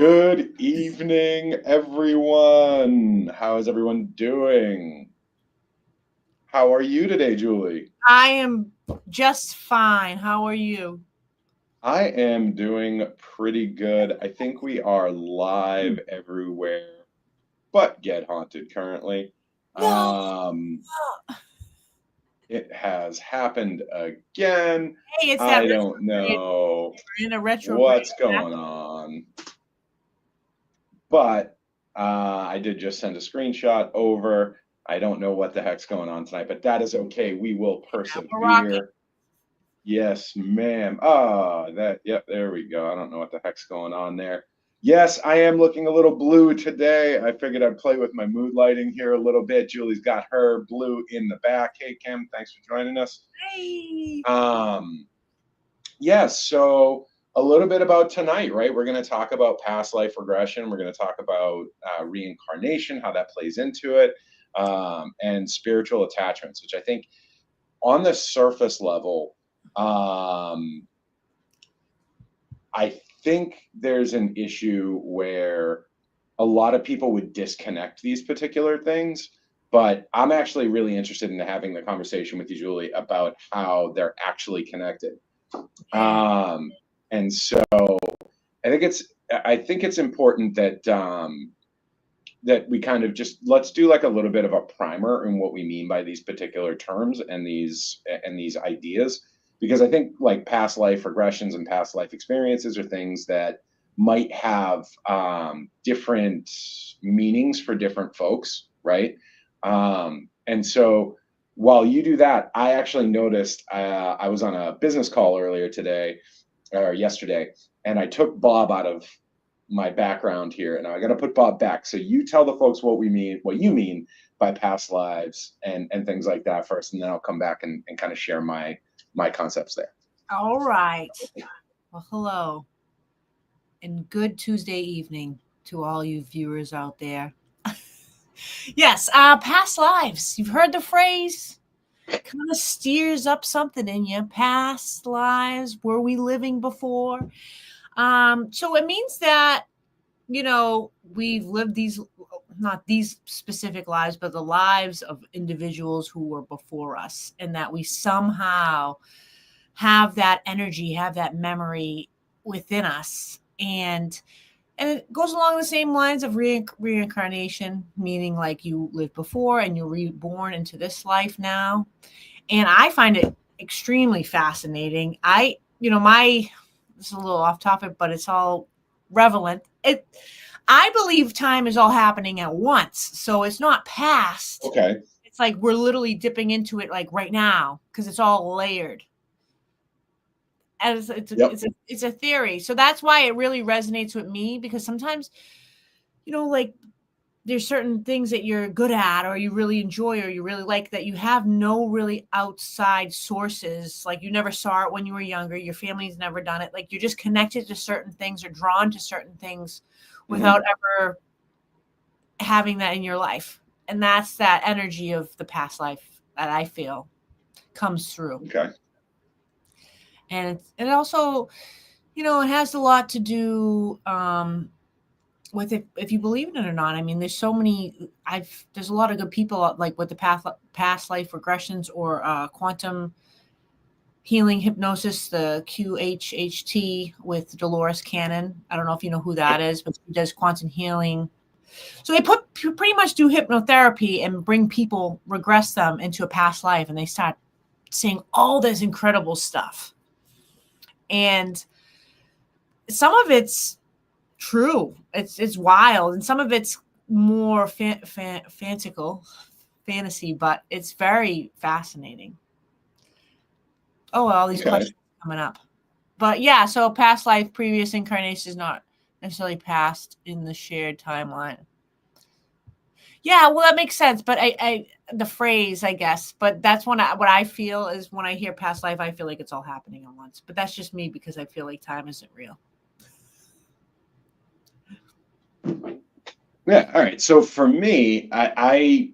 Good evening, everyone. How is everyone doing? How are you today, Julie? I am just fine. How are you? I am doing pretty good. I think we are live everywhere but Get Haunted currently. No. Um, it has happened again. Hey, it's that I don't retrograde. know We're in a retrograde. what's going on, but I did just send a screenshot over. I don't know what the heck's going on tonight, but that is okay. We will We're rocking. persevere. Yes, ma'am. Ah, yep, there we go. I don't know what the heck's going on there. Yes, I am looking a little blue today. I figured I'd play with my mood lighting here a little bit. Julie's got her blue in the back. Hey, Kim, thanks for joining us. Hey. Um, yes, so a little bit about tonight, right? We're going to talk about past life regression. We're going to talk about reincarnation, how that plays into it, and spiritual attachments, which I think on the surface level, I think there's an issue where a lot of people would disconnect these particular things. But I'm actually really interested in having the conversation with you, Julie, about how they're actually connected. Yeah. And so I think it's important that that we kind of just let's do like a little bit of a primer in what we mean by these particular terms and these ideas, because I think like past life regressions and past life experiences are things that might have different meanings for different folks, right? And so while you do that, I actually noticed I was on a business call earlier today or yesterday, and I took Bob out of my background here, and I got to put Bob back. So you tell the folks what you mean by past lives and things like that first, and then I'll come back and kind of share my concepts there. All right. Well, hello. And good Tuesday evening to all you viewers out there. Yes, past lives. You've heard the phrase. Kind of steers up something in you. Past lives. Were we living before? So it means that we've lived these, not these specific lives, but the lives of individuals who were before us, and that we somehow have that energy, have that memory within us. And it goes along the same lines of reincarnation, meaning like you lived before and you're reborn into this life now. And I find it extremely fascinating. This is a little off topic, but it's all relevant. I believe time is all happening at once. So it's not past. Okay. It's like we're literally dipping into it like right now because it's all layered. As Yep. it's a theory. So that's why it really resonates with me, because sometimes, like there's certain things that you're good at or you really enjoy or you really like that you have no really outside sources. Like you never saw it when you were younger. Your family's never done it. Like you're just connected to certain things or drawn to certain things without ever having that in your life. And that's that energy of the past life that I feel comes through. Okay. And it also, it has a lot to do with if you believe in it or not. I mean, there's so many. There's a lot of good people like with the past life regressions or quantum healing hypnosis, the QHHT with Dolores Cannon. I don't know if you know who that is, but she does quantum healing. So they pretty much do hypnotherapy and bring people, regress them into a past life, and they start saying all this incredible stuff. And some of it's true. It's wild, and some of it's more fanciful, fantasy, but it's very fascinating. Oh, all these questions coming up. But yeah, so past life, previous incarnation is not necessarily past in the shared timeline. Yeah, well, that makes sense. But I the phrase, I guess. But that's what I feel is when I hear past life, I feel like it's all happening at once. But that's just me because I feel like time isn't real. Yeah. All right. So for me, I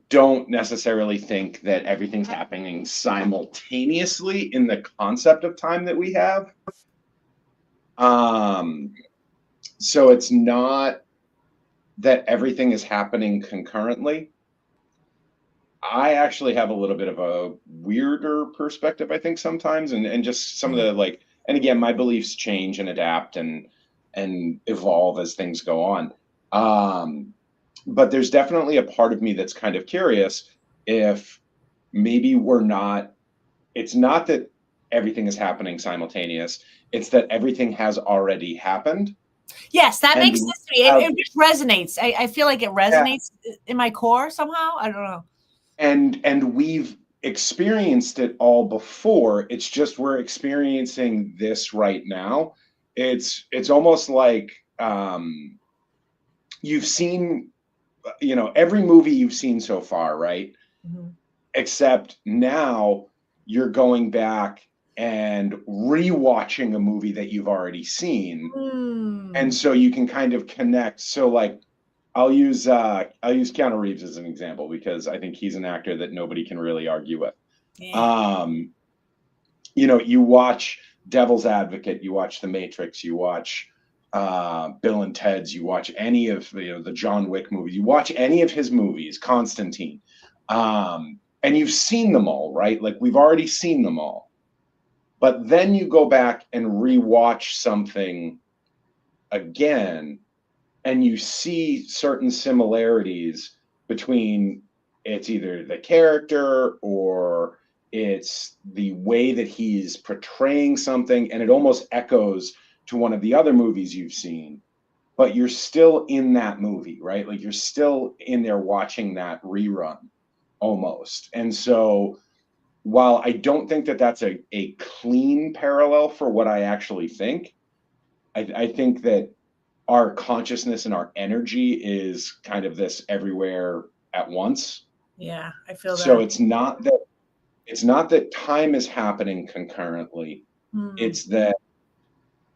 don't necessarily think that everything's happening simultaneously in the concept of time that we have. So it's not that everything is happening concurrently. I actually have a little bit of a weirder perspective, I think, sometimes, and just some of Mm. the like, and again, my beliefs change and adapt and evolve as things go on. Um, but there's definitely a part of me that's kind of curious if maybe we're not, it's not that everything is happening simultaneous, it's that everything has already happened. Yes, that And makes we sense to me. have, It just resonates. I feel like it yeah, resonates in my core somehow. I don't know. and we've experienced it all before. It's just we're experiencing this right now. It's almost like you've seen, every movie you've seen so far, right? Mhm. Except now you're going back and rewatching a movie that you've already seen, and Mm. so you can kind of connect. So like I'll use Keanu Reeves as an example because I think he's an actor that nobody can really argue with. Yeah. Um, you watch Devil's Advocate, you watch The Matrix, you watch Bill and Ted's, you watch any of the John Wick movies, you watch any of his movies, Constantine, and you've seen them all, right? Like we've already seen them all, but then you go back and rewatch something again, and you see certain similarities between it's either the character or it's the way that he's portraying something, and it almost echoes to one of the other movies you've seen, but you're still in that movie, right? Like you're still in there watching that rerun almost. And so while I don't think that that's a clean parallel for what I actually think, I think that our consciousness and our energy is kind of this everywhere at once. Yeah, I feel So that. it's not that time is happening concurrently. Mm. It's that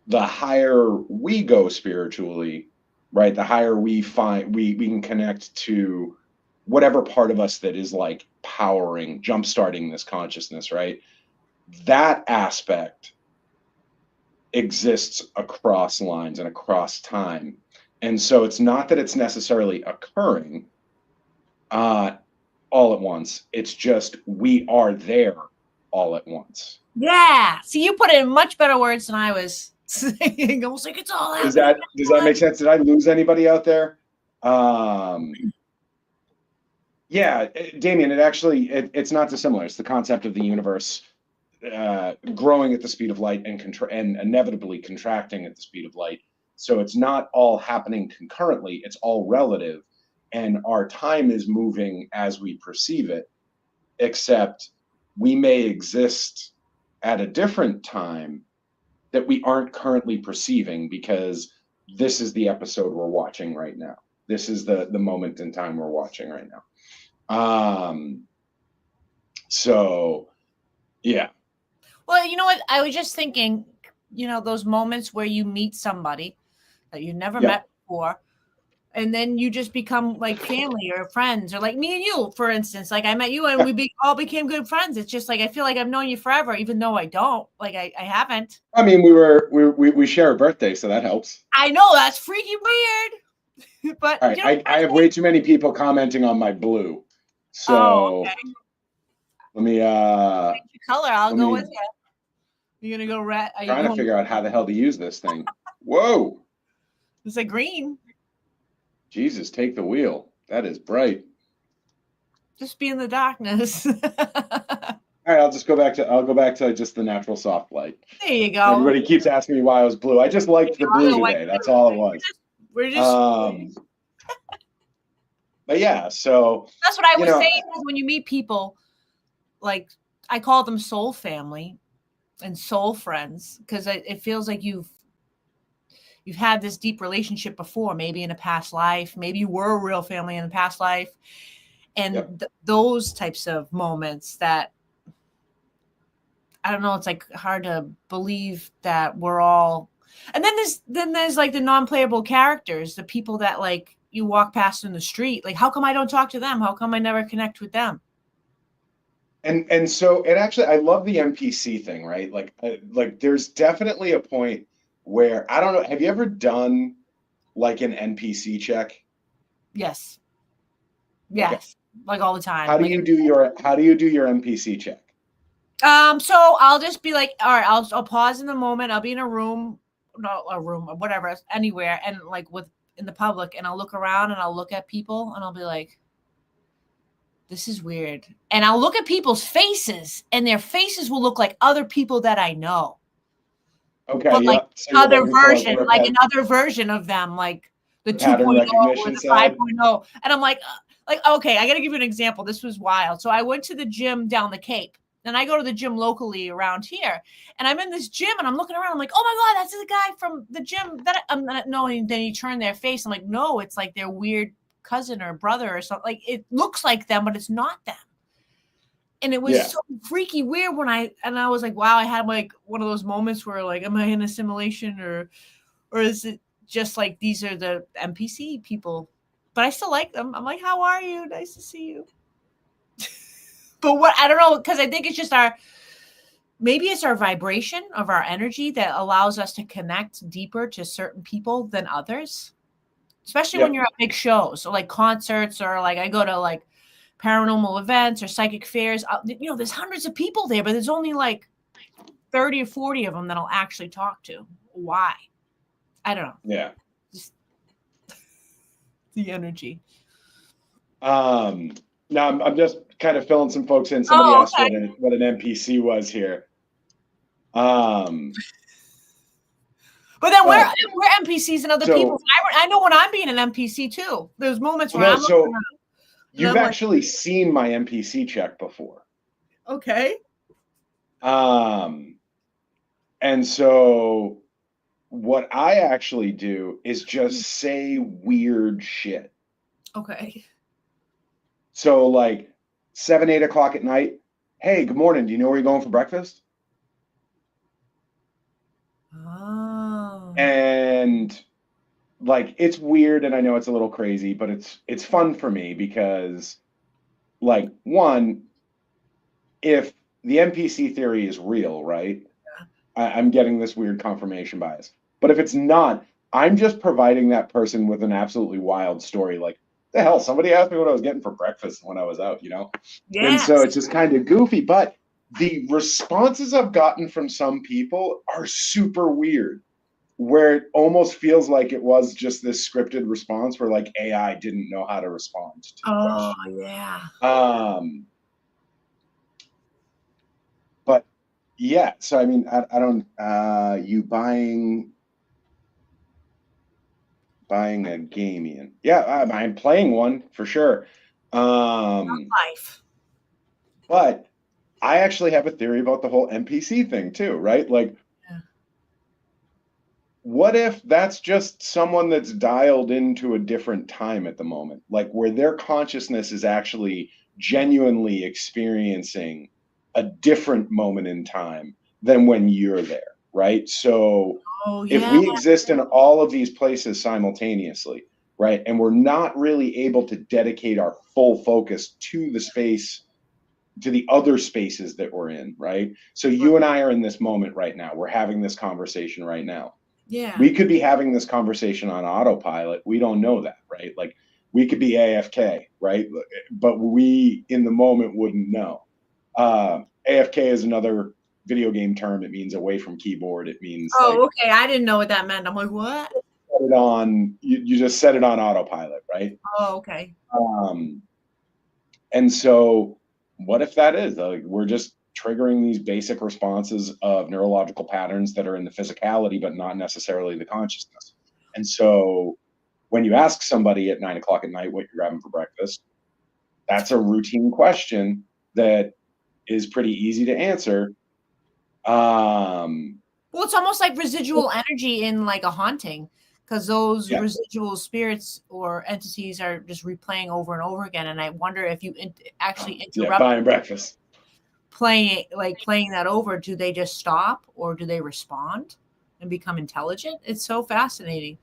the higher we go spiritually, right? The higher we can connect to whatever part of us that is like powering, jump starting this consciousness, right? That aspect exists across lines and across time. And so it's not that it's necessarily occurring uh, all at once. It's just we are there all at once. Yeah. See, you put it in much better words than I was saying. Almost like it's all Does happening. that does that make sense? Did I lose anybody out there? Um, yeah, Damien. It's not dissimilar. It's the concept of the universe growing at the speed of light and inevitably contracting at the speed of light. So it's not all happening concurrently, it's all relative. And our time is moving as we perceive it, except we may exist at a different time that we aren't currently perceiving because this is the episode we're watching right now. This is the moment in time we're watching right now. So yeah. Well, you know what? I was just thinking, those moments where you meet somebody that you never Yep. met before, and then you just become like family or friends, or like me and you, for instance. Like I met you and all became good friends. It's just like I feel like I've known you forever, even though I don't. Like I haven't. I mean, we share a birthday, so that helps. I know that's freaky weird, but All right, I have way too many people commenting on my blue, Oh, so okay. let me Change the color. I'll let go with me you. You're gonna go red. Are you trying to going? figure out how the hell to use this thing. Whoa, It's like green. Jesus, take the wheel. That is bright. Just be in the darkness. All right, I'll go back to just the natural soft light. There you go. Everybody keeps asking me why I was blue. I just liked the blue I'll go today. That's all it was. We're just. Um, but yeah, so That's what I you was know, saying. Is when you meet people, like I call them soul family and soul friends, because it feels like you've had this deep relationship before, maybe in a past life, maybe you were a real family in a past life, and yep. those types of moments that I don't know, it's like hard to believe that we're all. And then there's like the non-playable characters, the people that like you walk past in the street. Like, how come I don't talk to them? How come I never connect with them? And so it actually, I love the NPC thing, right? Like there's definitely a point where I don't know, have you ever done like an NPC check? Yes. Okay. Yes. Like all the time. How do Like you do your NPC check? so I'll just be like, all right, I'll pause in the moment. I'll be in a room, not a room or whatever, anywhere, and like with in the public, and I'll look around and I'll look at people and I'll be like, this is weird. And I'll look at people's faces, and their faces will look like other people that I know. Okay, But like yeah. So you're looking for like another version of them, like the pattern 2.0 or recognition the side. 5.0. And I'm like, okay, I got to give you an example. This was wild. So I went to the gym down the Cape, and I go to the gym locally around here, and I'm in this gym and I'm looking around. I'm like, oh my God, that's the guy from the gym that I'm not knowing. Then he turned their face. I'm like, no, it's like their weird cousin or brother or something. Like it looks like them, but it's not them. And it was so freaky weird when I was like, wow, I had like one of those moments where like, am I in a simulation or is it just like these are the NPC people? But I still like them. I'm like, how are you? Nice to see you. But what I don't know, because I think it's just maybe it's our vibration of our energy that allows us to connect deeper to certain people than others. Especially when you're at big shows or like concerts, or like I go to like paranormal events or psychic fairs. There's hundreds of people there, but there's only like 30 or 40 of them that I'll actually talk to. Why? I don't know. Yeah. Just the energy. Now I'm just kind of filling some folks in. Somebody asked what an NPC was here. But then we're NPCs and other people. I know when I'm being an NPC too. There's moments where I'm looking around. You've actually seen my NPC check before. Okay. And so what I actually do is just say weird shit. Okay. So like 7, 8 o'clock at night. Hey, good morning. Do you know where you're going for breakfast? Oh. And like it's weird, and I know it's a little crazy, but it's fun for me because like one, if the NPC theory is real, right? I'm getting this weird confirmation bias. But if it's not, I'm just providing that person with an absolutely wild story. Like, the hell, somebody asked me what I was getting for breakfast when I was out, Yes. And so it's just kind of goofy. But the responses I've gotten from some people are super weird, where it almost feels like it was just this scripted response where like AI didn't know how to respond to the question. Yeah. But yeah, so I mean, I don't. You buying a game, Ian? Yeah, I'm playing one for sure. Life. But I actually have a theory about the whole NPC thing too, right? Like, what if that's just someone that's dialed into a different time at the moment, like where their consciousness is actually genuinely experiencing a different moment in time than when you're there, right? So if we exist in all of these places simultaneously, right, and we're not really able to dedicate our full focus to the space, to the other spaces that we're in, right? So you and I are in this moment right now. We're having this conversation right now. Yeah. We could be having this conversation on autopilot. We don't know that, right? Like we could be AFK, right? But we in the moment wouldn't know. AFK is another video game term. It means away from keyboard. It means okay. I didn't know what that meant. I'm like, what? Set it on. You just set it on autopilot, right? Oh, okay. And so, what if that is like we're just triggering these basic responses of neurological patterns that are in the physicality, but not necessarily the consciousness. And so when you ask somebody at 9 o'clock at night what you're having for breakfast, that's a routine question that is pretty easy to answer. Well, it's almost like residual energy in like a haunting, because those residual spirits or entities are just replaying over and over again. And I wonder if you actually interrupt buying breakfast. Playing that over, do they just stop or do they respond and become intelligent? It's so fascinating.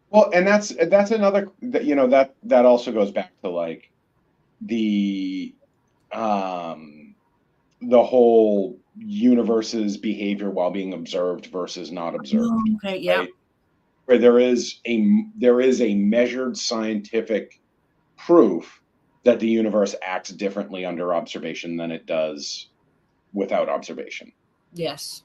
Well, and that's another, that also goes back to like the whole universe's behavior while being observed versus not observed. Okay, yeah. Right? Where there is a measured scientific proof that the universe acts differently under observation than it does without observation. Yes.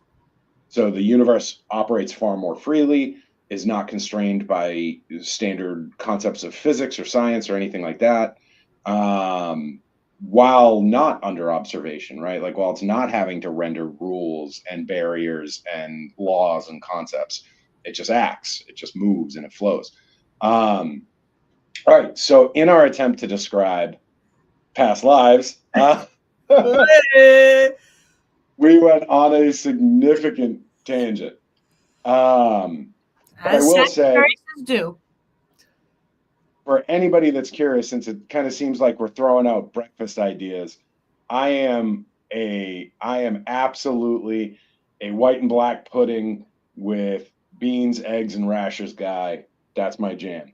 So the universe operates far more freely, is not constrained by standard concepts of physics or science or anything like that, while not under observation, right? Like while it's not having to render rules and barriers and laws and concepts, it just acts, it just moves and it flows. All right, so in our attempt to describe past lives, we went on a significant tangent. But I As will say, Sagittarius do. for anybody that's curious, since it kind of seems like we're throwing out breakfast ideas, I am absolutely a white and black pudding with beans, eggs, and rashers guy. That's my jam.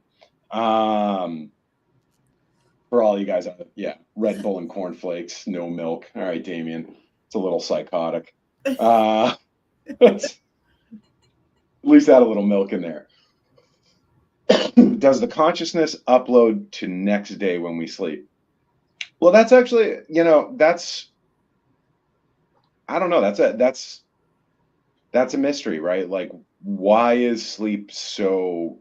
For all you guys, yeah, Red Bull and cornflakes, no milk. All right, Damien, it's a little psychotic. At least add a little milk in there. Does the consciousness upload to next day when we sleep? Well, that's actually, I don't know. That's a mystery, right? Like, why is sleep so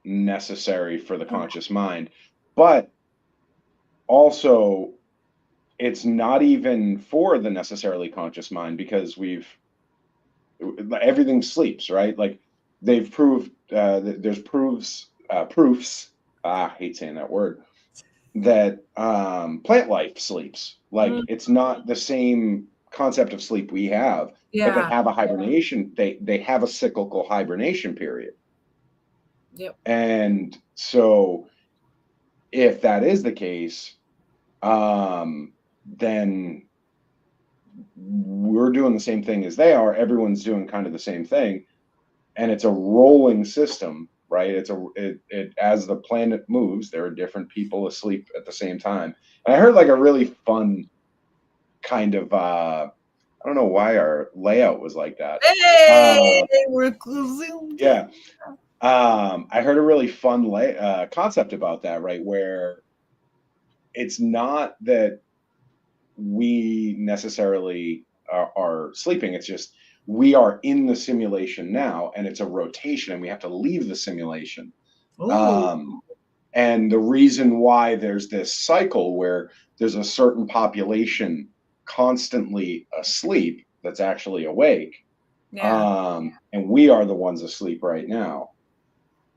necessary for the conscious mind? But also, it's not even for the necessarily conscious mind because everything sleeps, right? Like they've proved there's proofs. I hate saying that word. That plant life sleeps. Like it's not the same concept of sleep we have, but they have a hibernation. They have a cyclical hibernation period. Yep. And so, if that is the case, then we're doing the same thing as they are. Everyone's doing kind of the same thing, and it's a rolling system, right? As the planet moves, there are different people asleep at the same time. And I heard like a really fun kind of I don't know why our layout was like that. Hey, we're zoomed. Yeah. I heard a really fun concept about that, right? Where it's not that we necessarily are sleeping. It's just we are in the simulation now, and it's a rotation, and we have to leave the simulation. And the reason why there's this cycle where there's a certain population constantly asleep that's actually awake, and we are the ones asleep right now,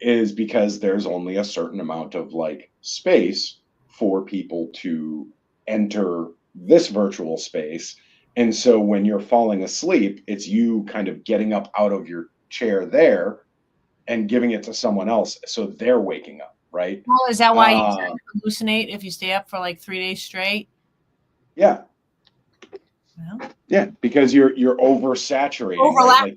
is because there's only a certain amount of like space for people to enter this virtual space. And so when you're falling asleep, it's you kind of getting up out of your chair there and giving it to someone else so they're waking up, right? Well, is that why you hallucinate if you stay up for like 3 days straight? Yeah. Yeah, because you're oversaturating. Right? Like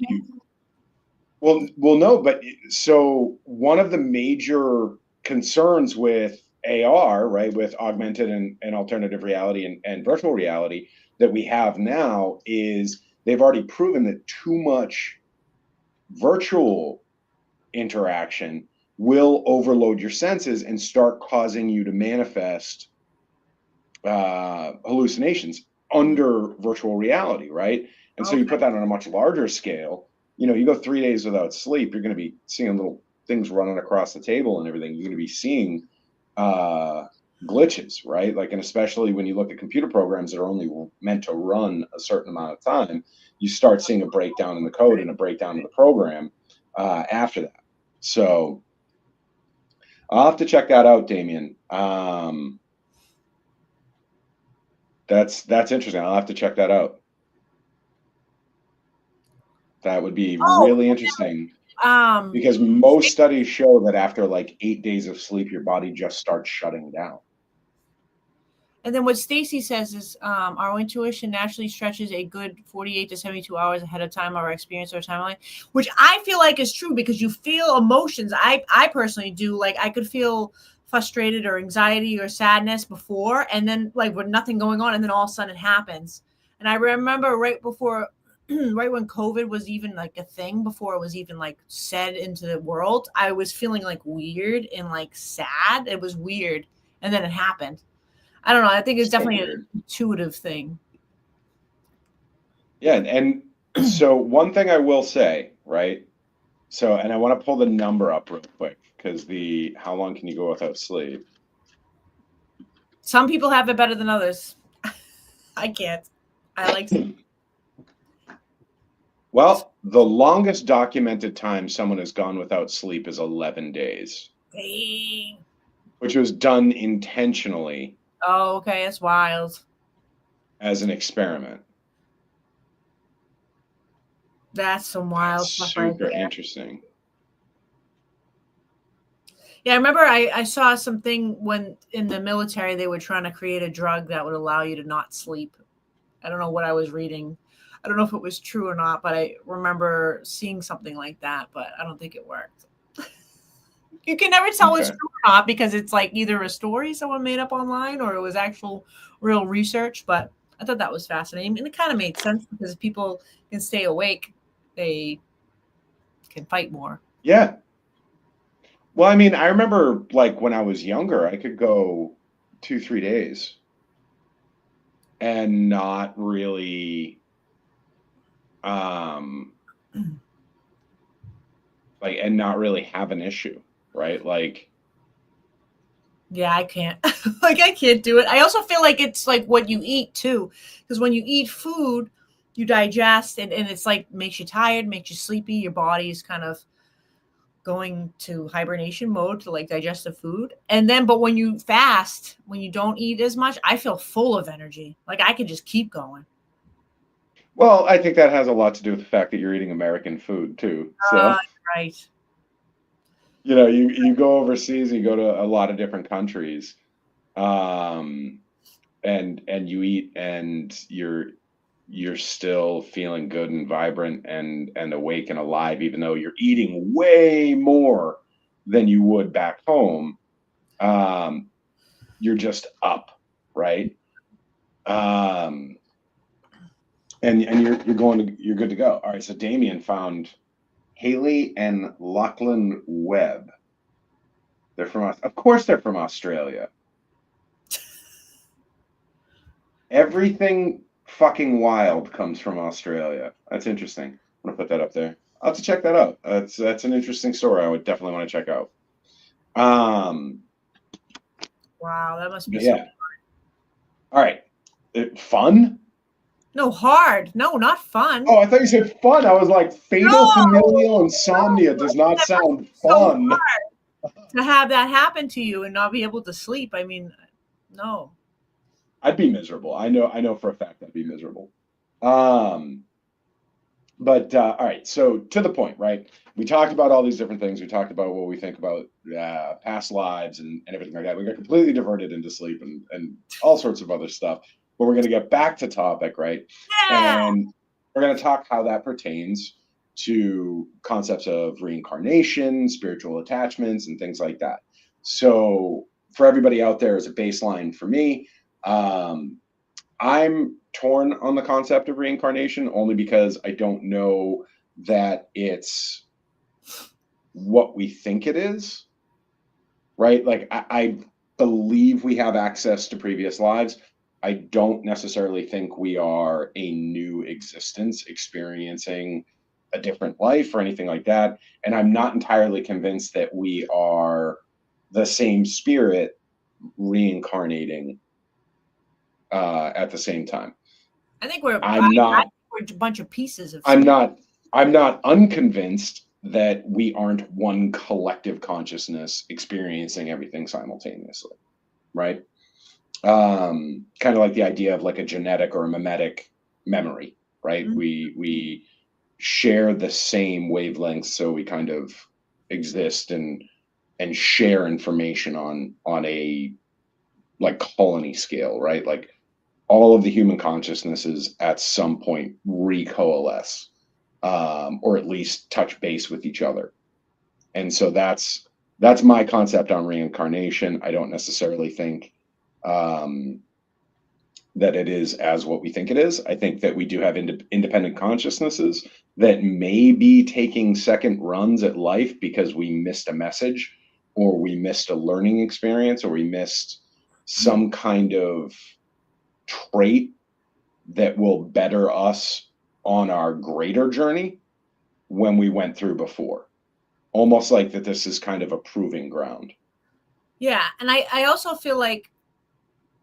well, no, but so one of the major concerns with AR, right, with augmented and alternative reality and virtual reality that we have now is they've already proven that too much virtual interaction will overload your senses and start causing you to manifest hallucinations under virtual reality, right? And so you put that on a much larger scale. You go 3 days without sleep, you're going to be seeing little things running across the table and everything. You're going to be seeing glitches, right? Like, and especially when you look at computer programs that are only meant to run a certain amount of time, you start seeing a breakdown in the code and a breakdown in the program after that. So I'll have to check that out, Damien. That's interesting. I'll have to check that out. That would be really interesting. Because most studies show that after like 8 days of sleep, your body just starts shutting down. And then what Stacy says is our intuition naturally stretches a good 48 to 72 hours ahead of time, our experience or timeline, which I feel like is true because you feel emotions. I personally do. Like I could feel frustrated or anxiety or sadness before, and then like with nothing going on, and then all of a sudden it happens. And I remember right before, right when COVID was even like a thing, before it was even like said into the world, I was feeling like weird and like sad. It was weird. And then it happened. I don't know. I think it's So definitely an weird. intuitive thing. Yeah, and so one thing I will say, right? So, and I want to pull the number up real quick because the how long can you go without sleep? Some people have it better than others. I can't. I like to. Well, the longest documented time someone has gone without sleep is 11 days, Dang. which was done intentionally Oh, okay. That's wild. as an experiment. That's some That's wild stuff right super there. interesting. Yeah, I remember I saw something when in the military they were trying to create a drug that would allow you to not sleep. I don't know what I was reading. I don't know if it was true or not, but I remember seeing something like that, but I don't think it worked. You can never tell it's Okay. true or not because it's like either a story someone made up online or it was actual real research. But I thought that was fascinating. And it kind of made sense because if people can stay awake, they can fight more. Yeah. Well, I mean, I remember like when I was younger, I could go 2, 3 days and not really um like and not really have an issue, right? Like Yeah, I can't. Like I can't do it. I also feel like it's like what you eat too, because when you eat food, you digest and it's like makes you tired, makes you sleepy. Your body is kind of going to hibernation mode to like digest the food. And then, but when you fast, when you don't eat as much, I feel full of energy. Like I could just keep going. well, I think that has a lot to do with the fact that you're eating American food too. So, Right. you go overseas, you go to a lot of different countries, um, and you eat and you're still feeling good and vibrant and awake and alive, even though you're eating way more than you would back home. Um, you're just up, right? Um, and you're good to go. All right, so Damien found Haley and Lachlan Webb. They're of course they're from Australia. Everything fucking wild comes from Australia. That's interesting. I'm gonna put that up there. I'll have to check that out. That's an interesting story. I would definitely want to check out. Um, Wow, that must be but so. yeah. All right. Fun? No, hard. No, not fun. Oh, I thought you said fun. I was like, fatal No, familial insomnia does not that must sound be so fun. hard to have that happen to you and not be able to sleep. I mean, no. I'd be miserable. I know for a fact I'd be miserable. Um, but all right, so to the point, right? We talked about all these different things. We talked about what we think about past lives and everything like that. We got completely diverted into sleep and all sorts of other stuff. But we're going to get back to topic, right? Yeah. And we're going to talk how that pertains to concepts of reincarnation, spiritual attachments, and things like that. So for everybody out there, as a baseline for me, I'm torn on the concept of reincarnation only because I don't know that it's what we think it is, right? Like, I believe we have access to previous lives. I don't necessarily think we are a new existence experiencing a different life or anything like that. And I'm not entirely convinced that we are the same spirit reincarnating at the same time. I think we're I'm I not think we're a bunch of pieces of I'm spirit. not I'm not unconvinced that we aren't one collective consciousness experiencing everything simultaneously, right? Kind of like the idea of like a genetic or a mimetic memory, right? Mhm. We share the same wavelengths, so we kind of exist and share information on a like colony scale, right? Like all of the human consciousnesses at some point recoalesce, or at least touch base with each other. And so that's my concept on reincarnation. I don't necessarily think um, that it is as what we think it is. I think that we do have independent consciousnesses that may be taking second runs at life because we missed a message, or we missed a learning experience, or we missed some kind of trait that will better us on our greater journey when we went through before. Almost like that this is kind of a proving ground. Yeah. And I also feel like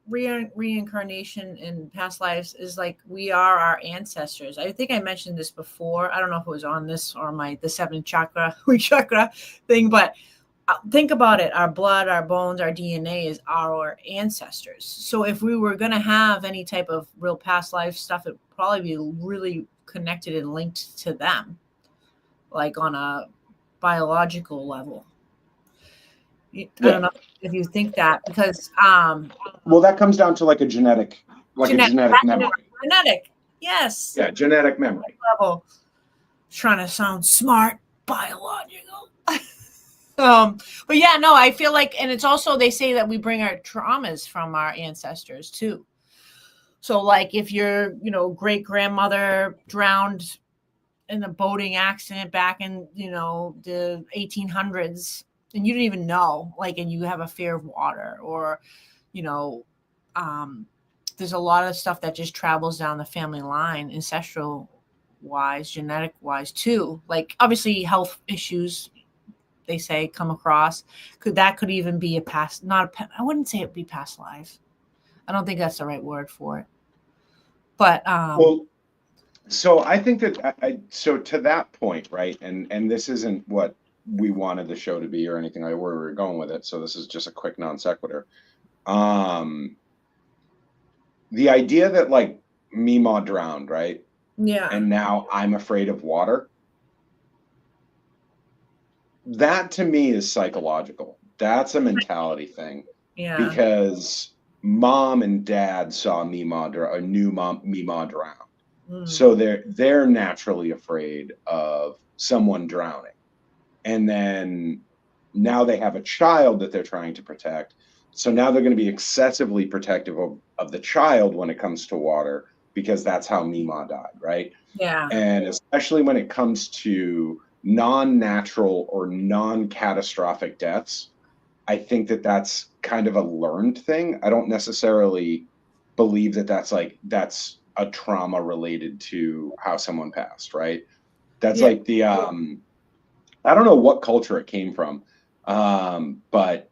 reincarnation in past lives is like we are our ancestors. I think I mentioned this before. I don't know if it was on this or the 7 chakra thing, but think about it. Our blood, our bones, our DNA is our ancestors. So if we were going to have any type of real past life stuff, it'd probably be really connected and linked to them, like on a biological level. I don't know if you think that, because well, that comes down to like a genetic memory. Genetic, yes. Yeah, genetic memory. Level. Trying to sound smart, biological. But yeah, no, I feel like, and it's also, they say that we bring our traumas from our ancestors too. So like if your, great grandmother drowned in a boating accident back in, the 1800s, and you didn't even know, like, and you have a fear of water, or, there's a lot of stuff that just travels down the family line, ancestral wise, genetic wise too. Like obviously health issues, they say, come across. Could even be a past, I wouldn't say it'd be past lives. I don't think that's the right word for it. But well, so I think that so to that point, right? And this isn't what we wanted the show to be or anything like where we were going with it. So this is just a quick non sequitur. The idea that like Meemaw drowned, right? Yeah. And now I'm afraid of water. That to me is psychological. That's a mentality thing. Yeah. Because mom and dad saw Meemaw drown. So they're naturally afraid of someone drowning. And then now they have a child that they're trying to protect. So now they're going to be excessively protective of the child when it comes to water, because that's how Meemaw died, right? Yeah. And especially when it comes to non-natural or non-catastrophic deaths, I think that that's kind of a learned thing. I don't necessarily believe that that's a trauma related to how someone passed, right? That's like the I don't know what culture it came from, but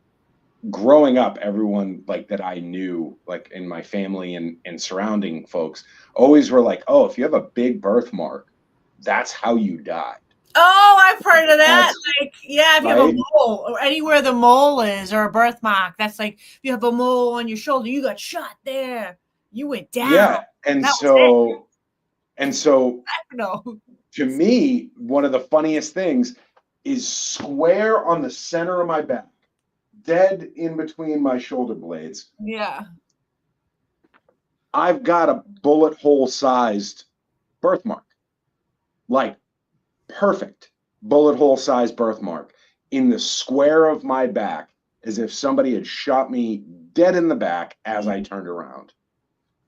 growing up, everyone like that I knew, like in my family and surrounding folks, always were like, "Oh, if you have a big birthmark, that's how you died." Oh, I've heard of that. Like, yeah, if you right? have a mole, or anywhere the mole is, or a birthmark, that's like if you have a mole on your shoulder, you got shot there. You went down. Yeah, and so I don't know. To me, one of the funniest things is square on the center of my back, dead in between my shoulder blades. Yeah. I've got a bullet hole sized birthmark. Like perfect bullet hole sized birthmark in the square of my back, as if somebody had shot me dead in the back as I turned around.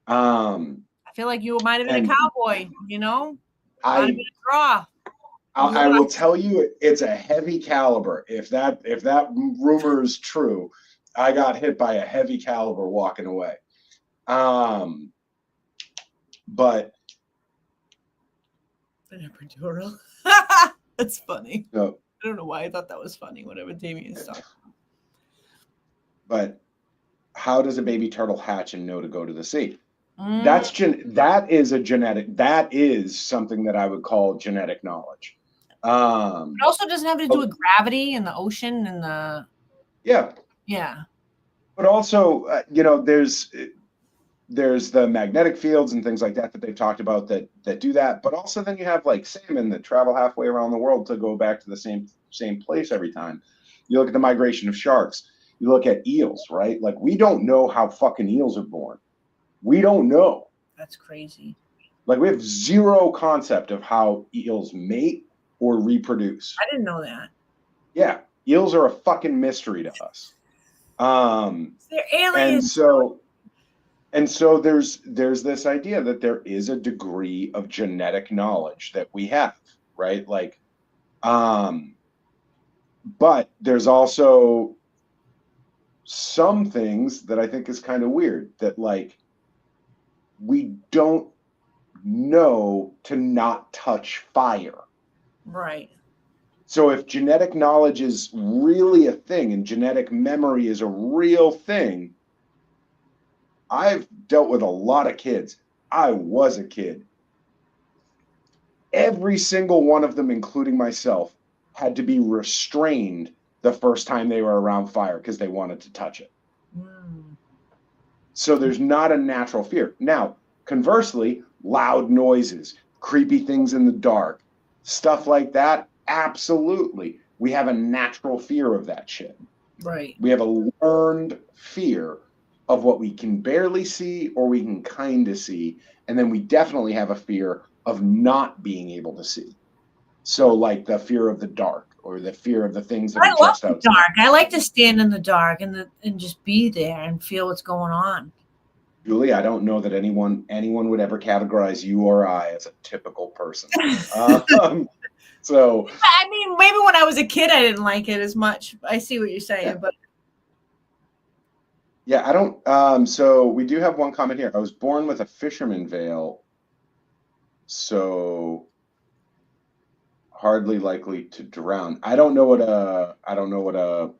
I feel like you might have been a cowboy, might have been a draw. I will tell you, it's a heavy caliber. If that rumor is true, I got hit by a heavy caliber walking away. But an epidural. That's funny. So, I don't know why I thought that was funny. Whatever Damien's talking. But how does a baby turtle hatch and know to go to the sea? That is something that I would call genetic knowledge. It also doesn't have to do with gravity and the ocean and the. Yeah. But also, there's the magnetic fields and things like that they've talked about that do that. But also then you have like salmon that travel halfway around the world to go back to the same place every time. You look at the migration of sharks. You look at eels, right? Like we don't know how fucking eels are born. We don't know. That's crazy. Like we have zero concept of how eels mate or reproduce. I didn't know that. Yeah. Eels are a fucking mystery to us. They're aliens. And so there's this idea that there is a degree of genetic knowledge that we have, right? Like, but there's also some things that I think is kind of weird, that like we don't know to not touch fire. Right. So if genetic knowledge is really a thing and genetic memory is a real thing, I've dealt with a lot of kids. I was a kid. Every single one of them, including myself, had to be restrained the first time they were around fire because they wanted to touch it. Mm. So there's not a natural fear. Now, conversely, loud noises, creepy things in the dark, stuff like that, absolutely. We have a natural fear of that shit. Right. We have a learned fear of what we can barely see or we can kind of see. And then we definitely have a fear of not being able to see. So, like the fear of the dark or the fear of the things that I are love just the outside. dark. I like to stand in the dark and just be there and feel what's going on. Julie, I don't know that anyone would ever categorize you or I as a typical person. So, I mean, maybe when I was a kid, I didn't like it as much. I see what you're saying, yeah. but Yeah, I don't. So we do have one comment here. I was born with a fisherman veil, so hardly likely to drown. I don't know what a. I don't know what a.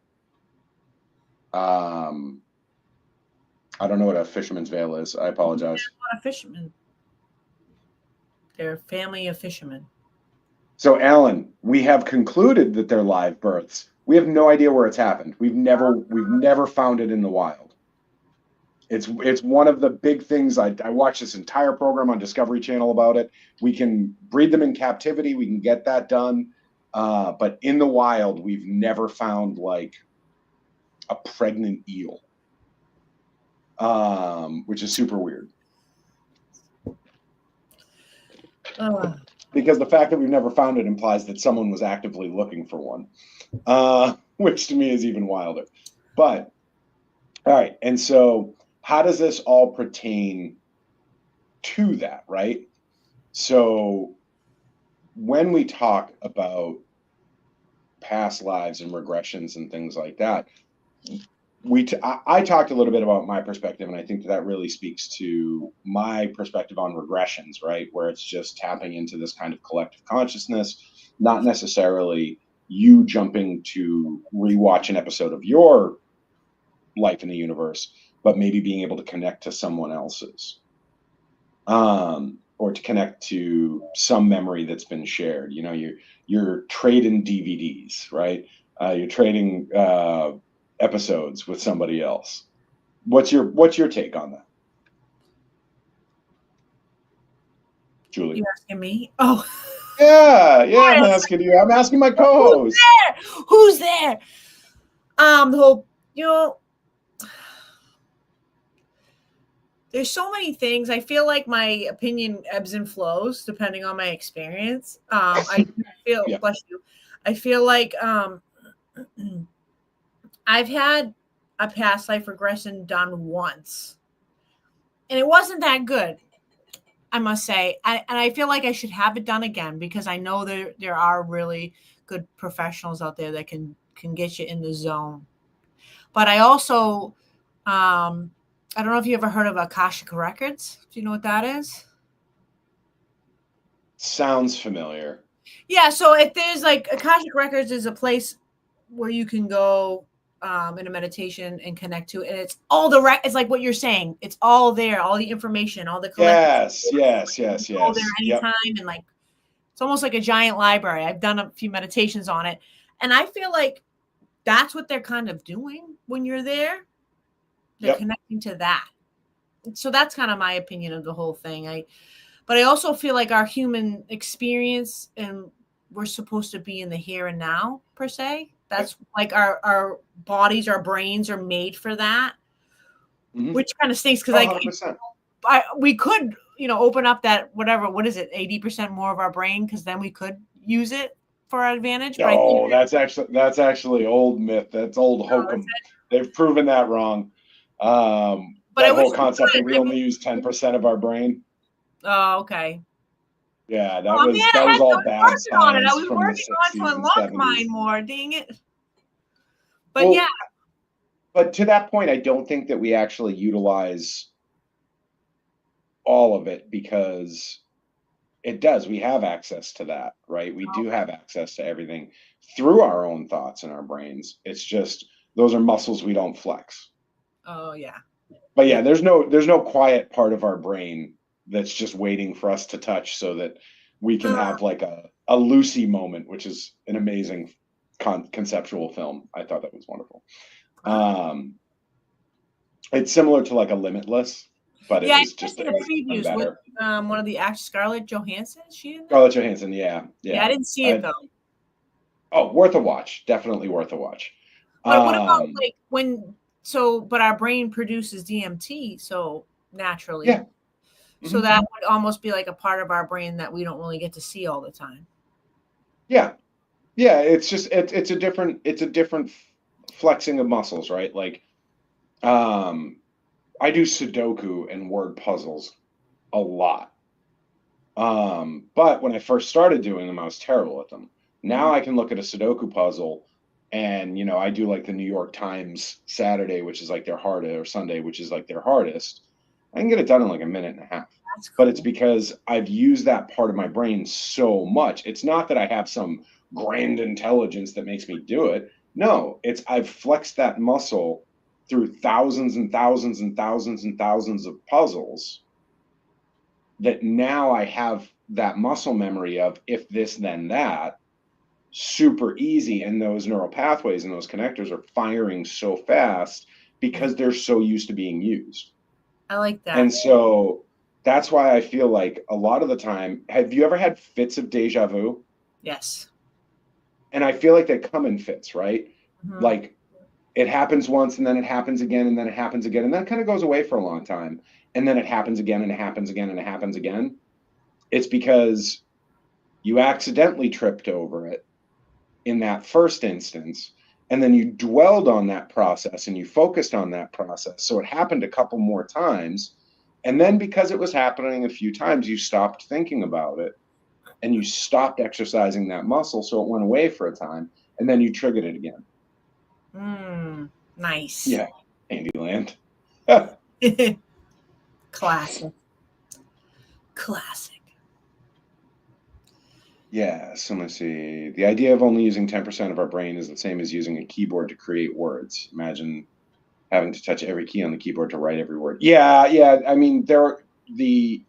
I don't know what a fisherman's veil is. I apologize. a fisherman. They're a family of fishermen. So, Alan, we have concluded that they're live births. We have no idea where it's happened. We've never found it in the wild. It's one of the big things. I watched this entire program on Discovery Channel about it. We can breed them in captivity. We can get that done. But in the wild, we've never found like a pregnant eel, which is super weird. Because the fact that we've never found it implies that someone was actively looking for one, which to me is even wilder. But, all right. And so how does this all pertain to that, right? So when we talk about past lives and regressions and things like that, I talked a little bit about my perspective, and I think that really speaks to my perspective on regressions, right? Where it's just tapping into this kind of collective consciousness, not necessarily you jumping to rewatch an episode of your life in the universe, but maybe being able to connect to someone else's, or to connect to some memory that's been shared. You know, you're trading DVDs, right? You're trading episodes with somebody else. What's your take on that, Julie? You asking me? Oh, yeah, I'm asking you. I'm asking my co-host. Who's there? The whole, there's so many things. I feel like my opinion ebbs and flows depending on my experience. I feel, Yeah. bless you. I feel like I've had a past life regression done once, and it wasn't that good, I must say. And I feel like I should have it done again because I know there are really good professionals out there that can get you in the zone. But I also, I don't know if you ever heard of Akashic Records. Do you know what that is? Sounds familiar. Yeah. So if there's like Akashic Records is a place where you can go in a meditation and connect to it. And it's all it's like what you're saying. It's all there, all the information, all the yes. all there anytime. Yep. And like, it's almost like a giant library. I've done a few meditations on it. And I feel like that's what they're kind of doing when you're there. They're connecting to that. So that's kind of my opinion of the whole thing. But I also feel like our human experience, and we're supposed to be in the here and now per se. That's like our bodies, our brains are made for that, which kind of stinks because we could, open up that what is it, 80% more of our brain, because then we could use it for our advantage. Oh, that's actually old myth. That's old hokum. They've proven that wrong. But that I wish whole concept that we only use 10% of our brain. Oh, okay. Yeah, Oh man, that was I all was bad working on it. I science was from the working on to 60s and unlock mine 70s. more. Dang it. But Well, yeah. but to that point, I don't think that we actually utilize all of it, because it does. We have access to that, right? We do have access to everything through our own thoughts in our brains. It's just those are muscles we don't flex. Oh yeah. But yeah, there's no quiet part of our brain that's just waiting for us to touch so that we can have like a Lucy moment, which is an amazing conceptual film. I thought that was wonderful. It's similar to like a Limitless, but Yeah, it was I just in it the was done previews with better. one of the actors, Scarlett Johansson. Is she in that? Scarlett Johansson, yeah. Yeah, I didn't see it though. Oh, worth a watch. Definitely worth a watch. But what about like but our brain produces DMT, so naturally. Yeah. So that would almost be like a part of our brain that we don't really get to see all the time. Yeah. Yeah, it's just it's a different flexing of muscles, right? Like I do Sudoku and word puzzles a lot. But when I first started doing them, I was terrible at them. Now I can look at a Sudoku puzzle and, I do like the New York Times Saturday, which is like their hardest, or Sunday, which is like their hardest. I can get it done in like a minute and a half. That's cool. But it's because I've used that part of my brain so much. It's not that I have some grand intelligence that makes me do it. No, it's I've flexed that muscle through thousands and thousands and thousands and thousands of puzzles, that now I have that muscle memory of if this, then that, super easy. And those neural pathways and those connectors are firing so fast because they're so used to being used. I like that. And so that's why I feel like a lot of the time, have you ever had fits of deja vu? Yes. And I feel like they come in fits, right? Like it happens once and then it happens again and then it happens again. And then it kind of goes away for a long time. And then it happens again and it happens again and it happens again. It's because you accidentally tripped over it in that first instance, and then you dwelled on that process and you focused on that process. So it happened a couple more times. And then because it was happening a few times, you stopped thinking about it and you stopped exercising that muscle. So it went away for a time and then you triggered it again. Nice. Yeah. Candyland. Classic. Yeah, so let's see. The idea of only using 10% of our brain is the same as using a keyboard to create words. Imagine having to touch every key on the keyboard to write every word. Yeah. I mean, the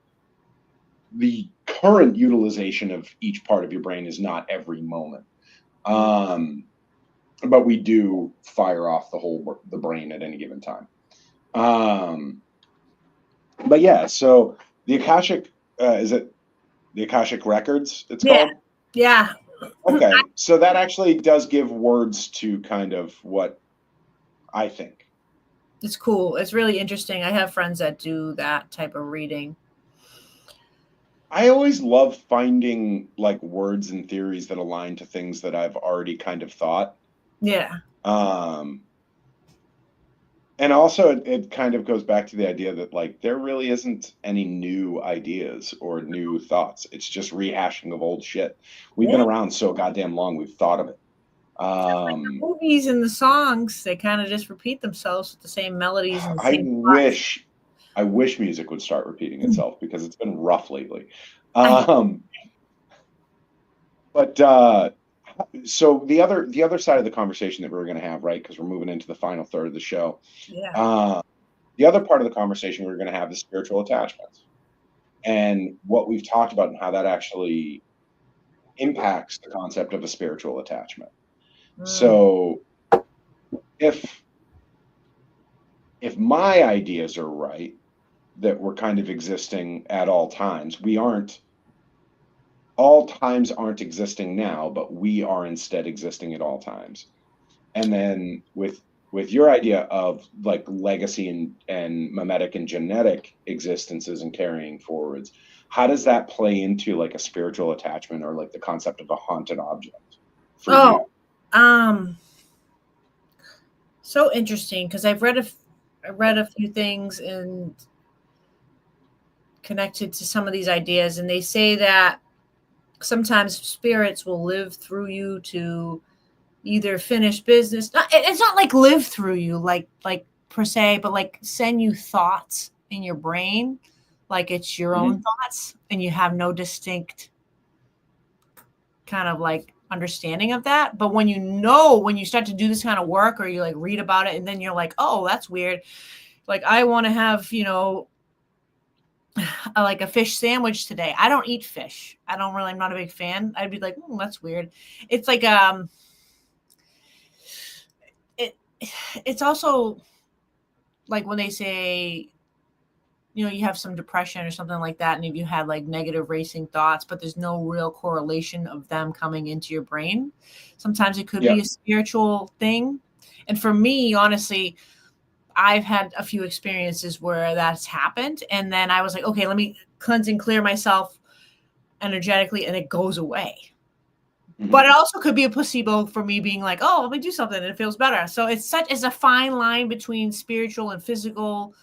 current utilization of each part of your brain is not every moment. But we do fire off the brain at any given time. But yeah, so the Akashic, is it the Akashic Records it's called? Yeah. Okay, so that actually does give words to kind of what I think. It's cool. It's really interesting. I have friends that do that type of reading. I always love finding like words and theories that align to things that I've already kind of thought. Yeah. And also it kind of goes back to the idea that like there really isn't any new ideas or new thoughts. It's just rehashing of old shit. We've been around so goddamn long, we've thought of it. Like the movies and the songs, they kind of just repeat themselves with the same melodies and the same I wish music would start repeating itself because it's been rough lately. But so the other side of the conversation that we're going to have, right? Because we're moving into the final third of the show. Yeah. The other part of the conversation we're going to have is spiritual attachments and what we've talked about and how that actually impacts the concept of a spiritual attachment. So if my ideas are right, that we're kind of existing at all times, all times aren't existing now, but we are instead existing at all times. And then with your idea of like legacy and mimetic and genetic existences and carrying forwards, how does that play into like a spiritual attachment or like the concept of a haunted object for you? So interesting, because I've read I read a few things and connected to some of these ideas, and they say that sometimes spirits will live through you to either finish business. It's not like live through you, like per se, but like send you thoughts in your brain, like it's your own thoughts, and you have no distinct kind of like understanding of that. But when you start to do this kind of work, or you like read about it, and then you're like, oh, that's weird. Like, I want to have, like a fish sandwich today. I don't eat fish. I'm not a big fan. I'd be like, that's weird. It's like, it's also like when they say, you have some depression or something like that, and if you had like negative racing thoughts, but there's no real correlation of them coming into your brain, sometimes it could be a spiritual thing. And for me, honestly, I've had a few experiences where that's happened, and then I was like, okay, let me cleanse and clear myself energetically, and it goes away. But it also could be a placebo for me being like, oh, let me do something and it feels better. So it's a fine line between spiritual and physical.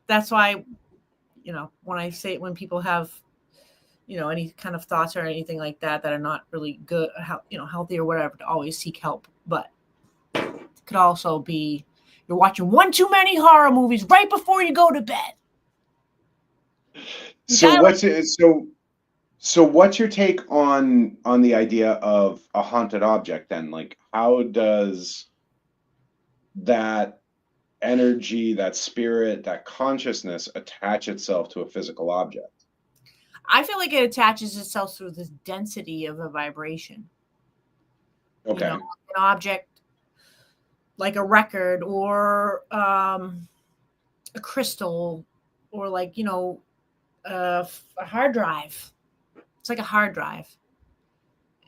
That's why, when people have, any kind of thoughts or anything like that are not really good, healthy or whatever, to always seek help. But it could also be you're watching one too many horror movies right before you go to bed. So what's your take on the idea of a haunted object then? Like, how does that energy, that spirit, that consciousness attach itself to a physical object? I feel like it attaches itself through the density of a vibration. Okay. An object like a record, or a crystal, or like, a hard drive. It's like a hard drive.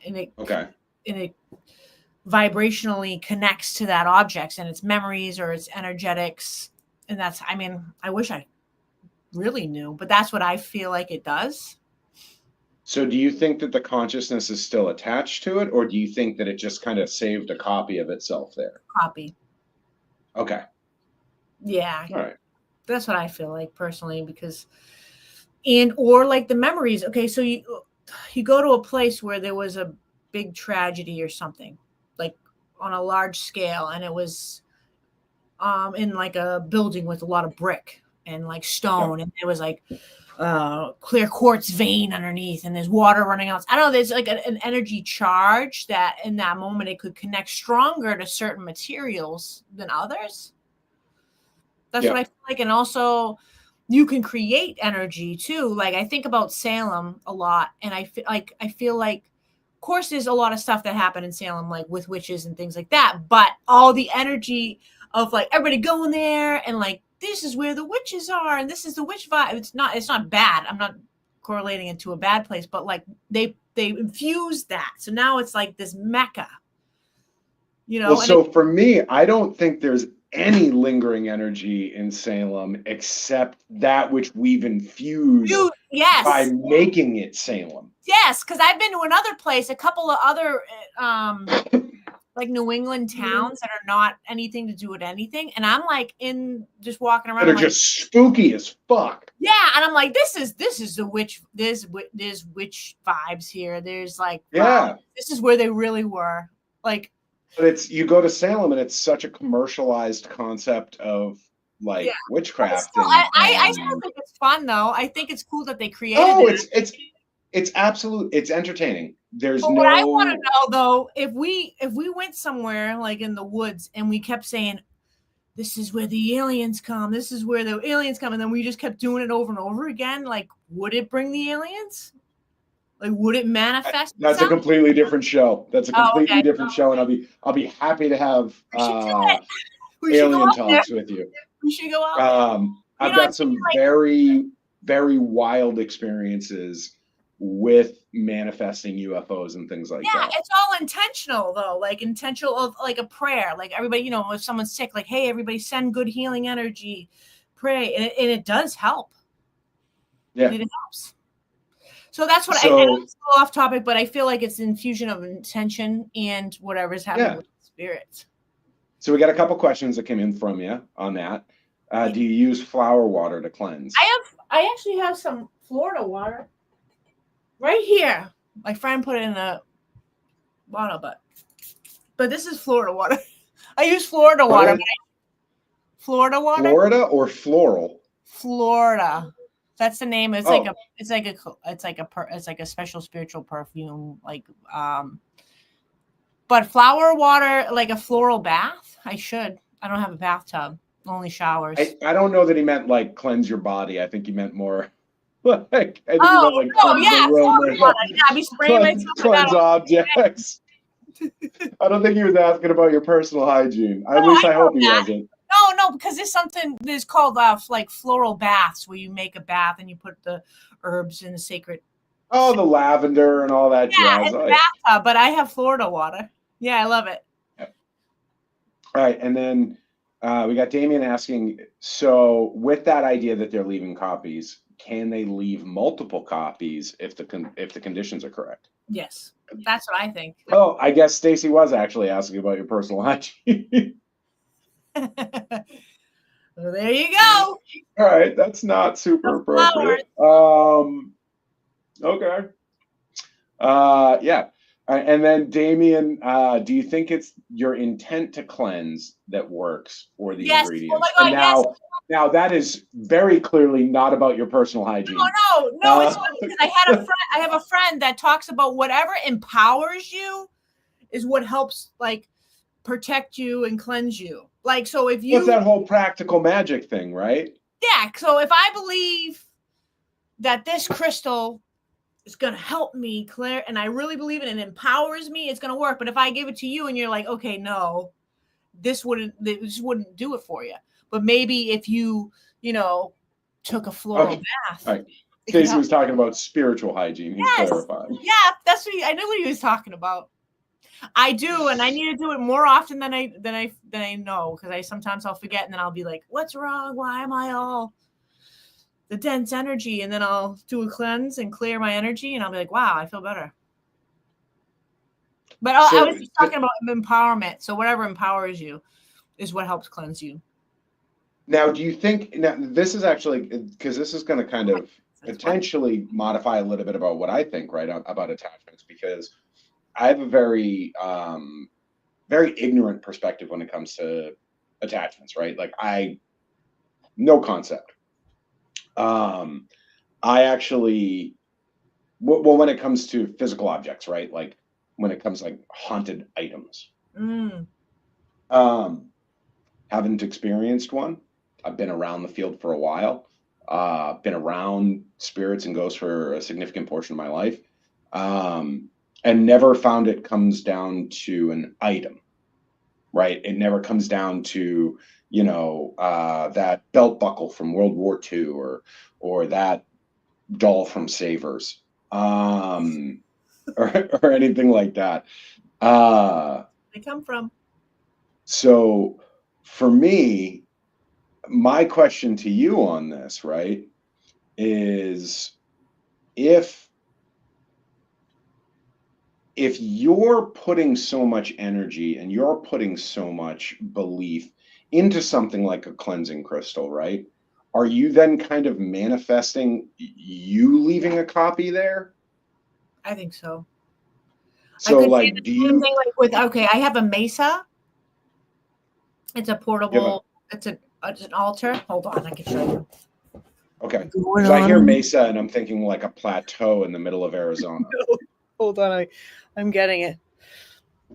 And it vibrationally connects to that object and its memories or its energetics. And I wish I really knew, but that's what I feel like it does. So do you think that the consciousness is still attached to it, or do you think that it just kind of saved a copy of itself there? Copy. Okay. Yeah. All right. That's what I feel like personally, or like the memories. Okay. So you go to a place where there was a big tragedy or something, like on a large scale, and it was in like a building with a lot of brick and like stone, and it was like clear quartz vein underneath, and there's water running out. I don't know, there's like an energy charge that in that moment it could connect stronger to certain materials than others. That's what I feel like. And also you can create energy too. Like, I think about Salem a lot, and I feel like, of course, there's a lot of stuff that happened in Salem, like with witches and things like that, but all the energy of like everybody going there and like, this is where the witches are, and this is the witch vibe. It's not bad. I'm not correlating it to a bad place, but like they infused that. So now it's like this mecca, Well, so for me, I don't think there's any lingering energy in Salem except that which we've infused by making it Salem. Yes, because I've been to another place, a couple of other like New England towns that are not anything to do with anything, and I'm like just walking around. They're just spooky as fuck. Yeah, and I'm like, this is the witch. There's witch vibes here. There's like, this is where they really were. Like, but you go to Salem and it's such a commercialized concept of like witchcraft. I still think it's fun though. I think it's cool that they created. Oh, it's absolute. It's entertaining. What I want to know though, if we went somewhere like in the woods and we kept saying, this is where the aliens come, this is where the aliens come, and then we just kept doing it over and over again, like, would it bring the aliens? Like, would it manifest? That's a completely different show. That's a completely different show, and I'll be happy to have alien talks with you. We should go out. I've got some very, very wild experiences with manifesting UFOs and things like that. Yeah, it's all intentional though, like intentional of like a prayer. Like everybody, if someone's sick, like, hey, everybody send good healing energy, pray, and it does help. Yeah, and it helps. So that's what I know it's a little off topic, but I feel like it's an infusion of intention and whatever's happening with spirits. So we got a couple questions that came in from you on that. Do you use flower water to cleanse? I actually have some Florida water right here. My friend put it in a bottle, but this is Florida water. I use Florida water. Florida water. Florida or floral? Florida. That's the name. It's like a special spiritual perfume. But flower water, like a floral bath. I don't have a bathtub. Only showers. I don't know that he meant like cleanse your body. I think he meant more like I think he meant like cleanse the room or I'd be spraying cleanse objects. I don't think he was asking about your personal hygiene. At least I hope he wasn't. No, because there's called like floral baths where you make a bath and you put the herbs in the sacred. Oh, the lavender and all that jazz. Yeah, bathtub, but I have Florida water. Yeah, I love it. Yeah. All right, and then we got Damien asking, so with that idea that they're leaving copies, can they leave multiple copies if the conditions are correct? Yes, that's what I think. Oh, I guess Stacy was actually asking about your personal hygiene. Well, there you go. All right, that's not super appropriate. Okay. Yeah. And then Damien, do you think it's your intent to cleanse that works for the ingredients? Oh my God, and now that is very clearly not about your personal hygiene. No, it's funny because I have a friend that talks about whatever empowers you is what helps like protect you and cleanse you. Like, so if you... What's that whole practical magic thing, right? Yeah, so if I believe that this crystal is going to help me clear, and I really believe it and it empowers me, it's going to work. But if I give it to you and you're like, okay, no, this wouldn't do it for you. But maybe if you took a floral bath. Right. Casey was talking about spiritual hygiene. He's clarifying. Yeah, that's what I knew what he was talking about. I do, and I need to do it more often than I know, because sometimes I'll forget, and then I'll be like, "What's wrong? Why am I all the dense energy?" And then I'll do a cleanse and clear my energy, and I'll be like, "Wow, I feel better." But I was just talking about empowerment. So whatever empowers you is what helps cleanse you. Now, do you think this is actually, because this is going to kind of potentially modify a little bit about what I think, right, about attachments, because I have a very, very ignorant perspective when it comes to attachments, right? Like no concept. I actually, well, when it comes to physical objects, right? Like when it comes to like haunted items. Haven't experienced one. I've been around the field for a while. Been around spirits and ghosts for a significant portion of my life. And never found it comes down to an item, right? It never comes down to, that belt buckle from World War II or that doll from Savers, or anything like that. They come from. So for me, my question to you on this, right, is if you're putting so much energy and you're putting so much belief into something like a cleansing crystal, right? Are you then kind of manifesting you leaving a copy there? I think so. So like, do you... I have a mesa. It's a portable, it's an altar. Hold on, I can show you. Okay. So I hear mesa and I'm thinking like a plateau in the middle of Arizona. Hold on, I'm getting it.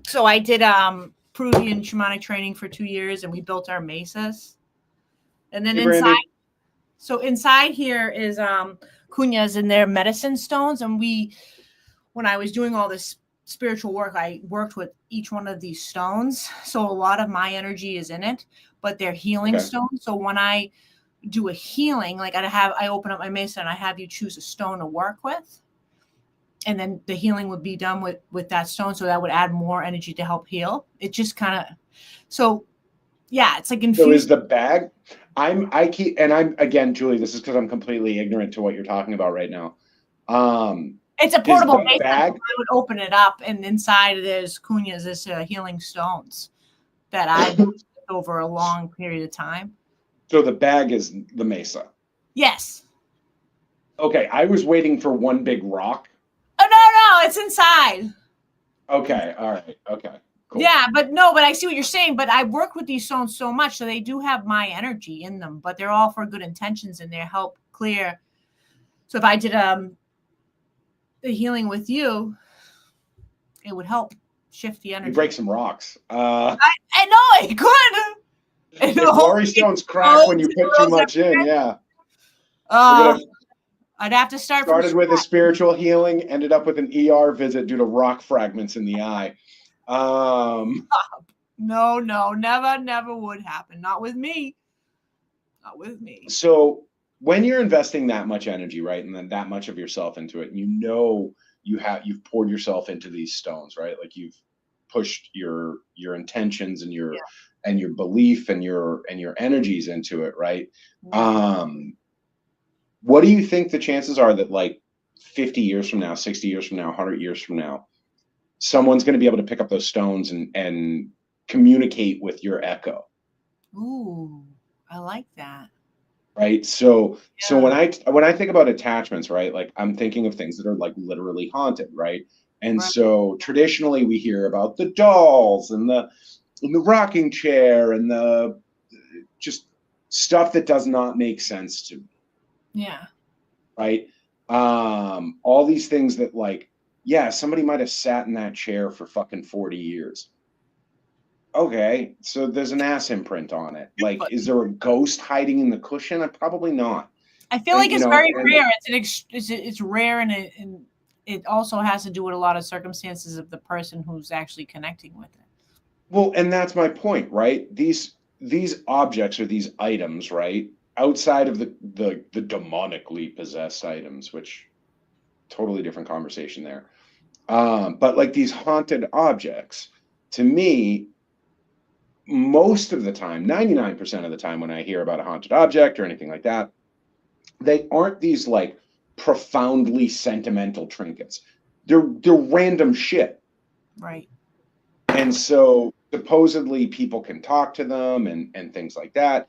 So I did Peruvian shamanic training for 2 years, and we built our mesas. And then inside here is cuñas, and they're medicine stones. And when I was doing all this spiritual work, I worked with each one of these stones. So a lot of my energy is in it, but they're healing stones. So when I do a healing, like I open up my mesa and I have you choose a stone to work with. And then the healing would be done with that stone. So that would add more energy to help heal. It just kind of, it's like infused. So is the bag, I'm again, Julie, this is because I'm completely ignorant to what you're talking about right now. It's a portable mesa. So I would open it up, and inside there's cuñas, there's healing stones that I've worked with over a long period of time. So the bag is the mesa. Yes. Okay, I was waiting for one big rock. Oh no, it's inside. Okay, all right, okay, cool. Yeah, but I see what you're saying. But I work with these stones so much, so they do have my energy in them. But they're all for good intentions, and they help clear. So if I did the healing with you, it would help shift the energy. You break some rocks. I know it could. If Glory stones crack when you put too much in, yeah. I'd have to start. Started with a spiritual healing, ended up with an ER visit due to rock fragments in the eye. No, never would happen. Not with me. Not with me. So when you're investing that much energy, right, and then that much of yourself into it, you know you've poured yourself into these stones, right? Like you've pushed your intentions and your belief and your energies into it, right? What do you think the chances are that like 50 years from now, 60 years from now, 100 years from now, someone's going to be able to pick up those stones and communicate with your echo? Ooh, I like that. Right. So when I think about attachments, right, like I'm thinking of things that are like literally haunted, right? And so traditionally we hear about the dolls and the rocking chair and the just stuff that does not make sense to me. Yeah. Right. All these things that like, yeah, somebody might have sat in that chair for fucking 40 years. Okay, so there's an ass imprint on it. Like, is there a ghost hiding in the cushion? Probably not. I feel like it's very rare. It's rare, and it also has to do with a lot of circumstances of the person who's actually connecting with it. Well, and that's my point, right? These objects or these items, right, outside of the demonically possessed items, which totally different conversation there. But like these haunted objects, to me, most of the time, 99% of the time when I hear about a haunted object or anything like that, they aren't these like profoundly sentimental trinkets. They're random shit. Right. And so supposedly people can talk to them and things like that.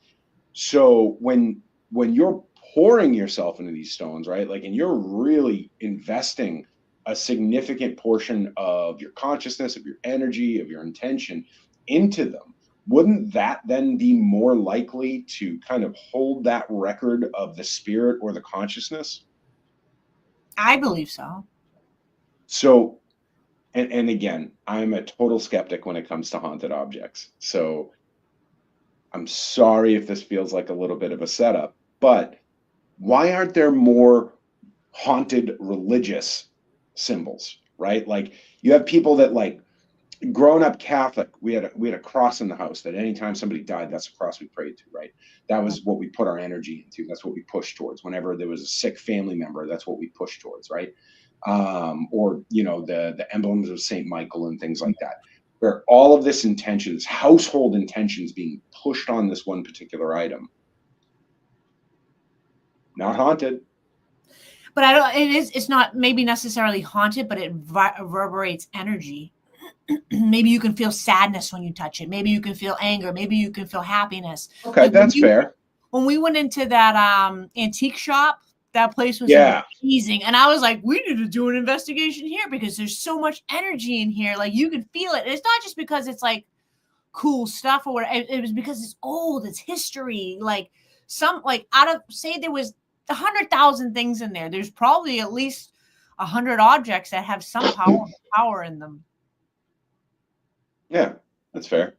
So when you're pouring yourself into these stones, right? Like, and you're really investing a significant portion of your consciousness, of your energy, of your intention into them, wouldn't that then be more likely to kind of hold that record of the spirit or the consciousness? I believe so. So, and again, I'm a total skeptic when it comes to haunted objects. So I'm sorry if this feels like a little bit of a setup, but why aren't there more haunted religious symbols, right? Like you have people that like grown up Catholic, we had a cross in the house that anytime somebody died, that's the cross we prayed to, right? That was what we put our energy into. That's what we pushed towards. Whenever there was a sick family member, that's what we pushed towards, right? Or the emblems of Saint Michael and things like that, where all of this intention, this household intentions being pushed on this one particular item. Not haunted. But I don't. It's not maybe necessarily haunted, but it reverberates energy. Maybe you can feel sadness when you touch it. Maybe you can feel anger. Maybe you can feel happiness. Okay, like that's fair. When we went into that antique shop, that place was amazing. And I was like, we need to do an investigation here because there's so much energy in here. Like you can feel it. And it's not just because it's like cool stuff or whatever. It was because it's old. It's history. Like out of, say there was 100,000 things in there. There's probably at least 100 objects that have some power in them. Yeah, that's fair.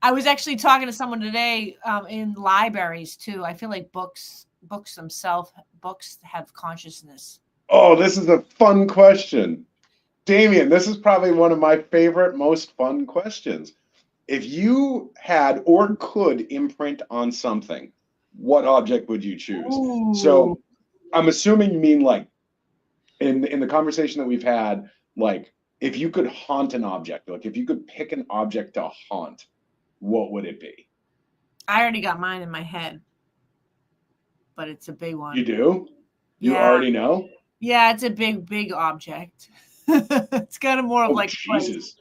I was actually talking to someone today in libraries too. I feel like books themselves, books have consciousness. Oh, this is a fun question. Damien, this is probably one of my favorite, most fun questions. If you had or could imprint on something, what object would you choose? Ooh. So I'm assuming you mean like in the conversation that we've had, like if you could haunt an object, like if you could pick an object to haunt, what would it be? I already got mine in my head, but it's a big one. You do? You already know? Yeah, it's a big object. It's kind of more of like Jesus.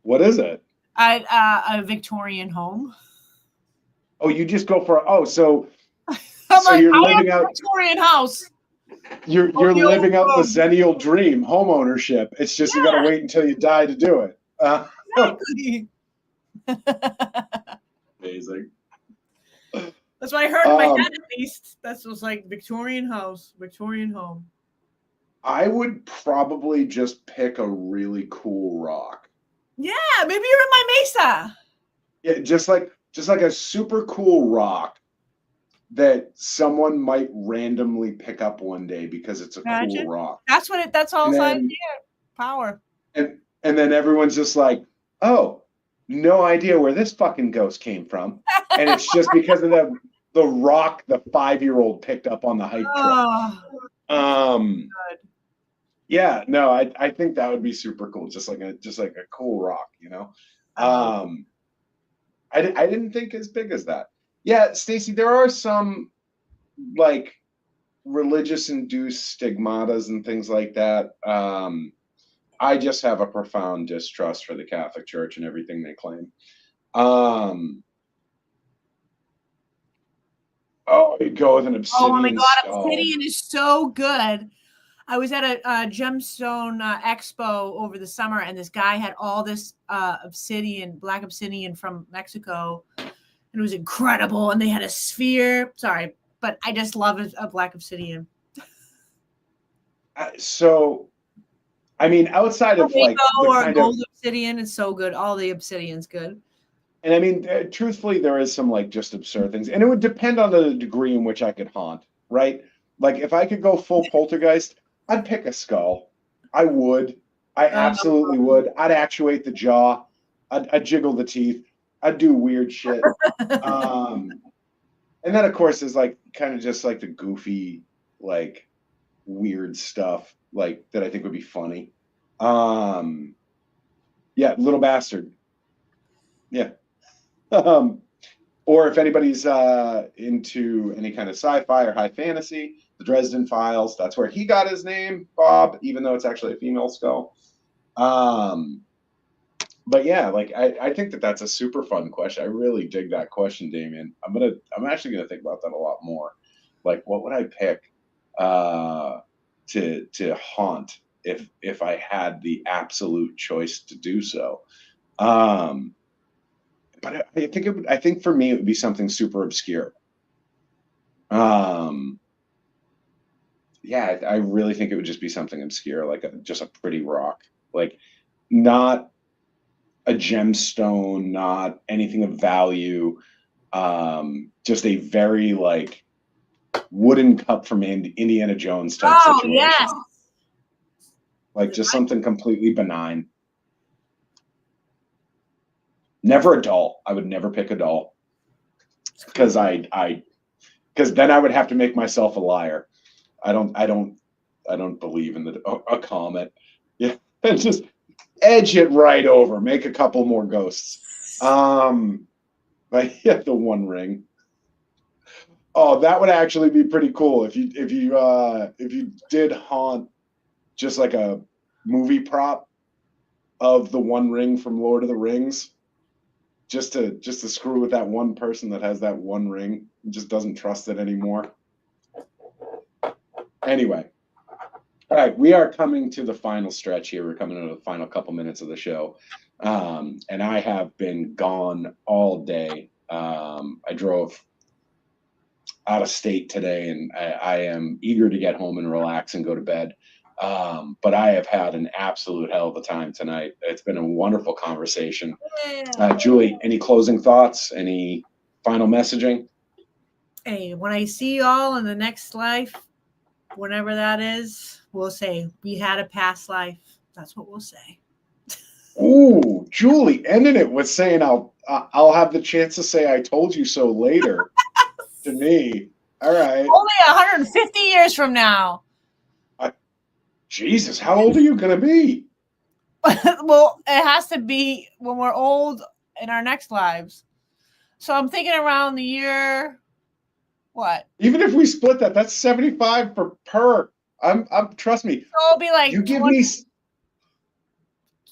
What is it? A Victorian home. Oh, you just go for so I'm like, you're I have living a out Victorian house. you're the living out the old Zennial dream, home ownership. It's just you got to wait until you die to do it. Exactly. Amazing. That's what I heard in my head, at least. That's was like Victorian house, Victorian home. I would probably just pick a really cool rock. Yeah, maybe you're in my mesa. Yeah, just like a super cool rock that someone might randomly pick up one day because it's a cool rock. That's what it. That's all And it's then, power. And then everyone's just like, oh, no idea where this fucking ghost came from, and it's just because of the rock the 5-year-old picked up on the hike trip. Yeah, no, I think that would be super cool, just like a cool rock, you know. I didn't think as big as that. Yeah, Stacey, there are some like religious induced stigmatas and things like that. I just have a profound distrust for the Catholic Church and everything they claim. Oh, you go with an obsidian. Oh my God, skull. obsidian is so good. I was at a gemstone expo over the summer, and this guy had all this obsidian, black obsidian from Mexico, and it was incredible. And they had a sphere. Sorry, but I just love a black obsidian. So, I mean, outside of like the or kind gold obsidian is so good. All the obsidian's good. And I mean, truthfully, there is some like just absurd things, and it would depend on the degree in which I could haunt, right? Like if I could go full poltergeist, I'd pick a skull. I would. I absolutely would. I'd actuate the jaw. I'd jiggle the teeth. I'd do weird shit. And then of course there's like kind of just like the goofy, like weird stuff like that I think would be funny. Yeah, little bastard. Yeah. Or if anybody's into any kind of sci-fi or high fantasy, the Dresden Files, that's where he got his name, Bob, even though it's actually a female skull. But yeah, like I think that's a super fun question. I really dig that question, Damien. I'm actually gonna think about that a lot more. Like, what would I pick to haunt if I had the absolute choice to do so? But I think for me it would be something super obscure. Yeah, I really think it would just be something obscure, like just a pretty rock, like not a gemstone, not anything of value, just a very like wooden cup from Indiana Jones type situation. Yes. Like just something completely benign. Never a doll. I would never pick a doll because because then I would have to make myself a liar. I don't believe in a comet. Yeah, and just edge it right over. Make a couple more ghosts. But yeah, the One Ring. Oh, that would actually be pretty cool if you did haunt just like a movie prop of the One Ring from Lord of the Rings. Just to screw with that one person that has that one ring and just doesn't trust it anymore. Anyway, all right, we are coming to the final stretch here. We're coming to the final couple minutes of the show, and I have been gone all day. I drove out of state today, and I am eager to get home and relax and go to bed. But I have had an absolute hell of a time tonight. It's been a wonderful conversation. Julie, any closing thoughts? Any final messaging? Hey, when I see y'all in the next life, whenever that is, we'll say we had a past life. That's what we'll say. Ooh, Julie ended it with saying I'll have the chance to say I told you so later to me. All right. Only 150 years from now. Jesus, how old are you going to be? Well, it has to be when we're old in our next lives. So I'm thinking around the year, what? Even if we split that, that's 75 per. I'm trust me. So it'll be like you give 20, me.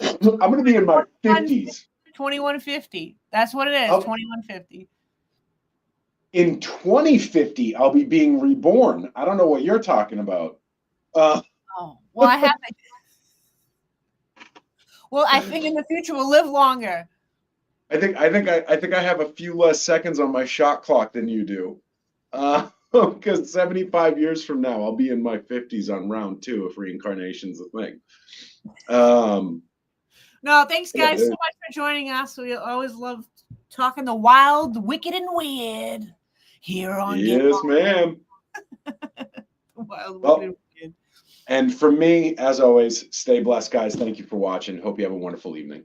I'm going to be in my 50s. 2150. That's what it is. Oh, 2150. in 2050, I'll be being reborn. I don't know what you're talking about. Oh, well, I have. Well, I think in the future we'll live longer. I think I have a few less seconds on my shot clock than you do. Because 75 years from now, I'll be in my 50s on round 2 if reincarnation's a thing. No, thanks, guys, Yeah, so much for joining us. We always love talking the wild, wicked, and weird here on yes, ma'am. Wild, wicked, Well, and weird. and from me, as always, stay blessed, guys. Thank you for watching. Hope you have a wonderful evening.